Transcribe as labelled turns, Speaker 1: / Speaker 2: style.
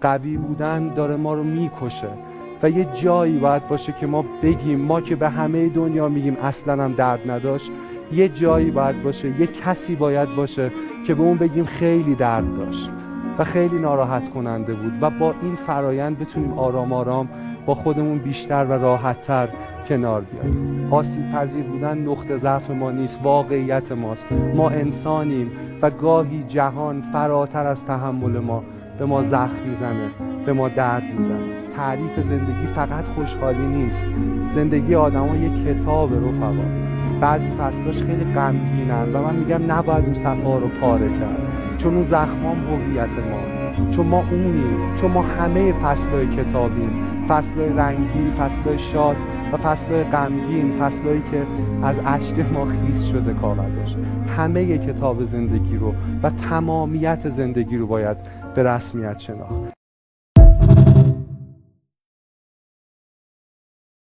Speaker 1: قوی بودن داره ما رو میکشه و یه جایی باید باشه که ما بگیم، ما که به همه دنیا میگیم اصلا هم درد نداشت، یه جایی باید باشه، یه کسی باید باشه که به اون بگیم خیلی درد داشت و خیلی ناراحت کننده بود و با این فرایند بتونیم آرام آرام با خودمون بیشتر و راحت‌تر کنار بیاییم. آسیب پذیر بودن نقطه ضعف ما نیست، واقعیت ماست. ما انسانیم و گاهی جهان فراتر از تحمل ما به ما زخم میزنه، به ما درد میزنه. تعریف زندگی فقط خوشحالی نیست. زندگی آدم‌ها یک کتاب رفقا. بعضی فصلاش خیلی غمگینن و من میگم نباید اون صفحه‌ها رو پاره کرد، چون اون زخمام هویت ما، چون ما اونیم، چون ما همه فصل‌های کتابیم، فصل‌های رنگین، فصل‌های شاد و فصل‌های غمگین، فصل‌هایی که از اشک ما خیس شده کاغذش. همه کتاب زندگی رو و تمامیت زندگی رو باید به رسمیت شناخت.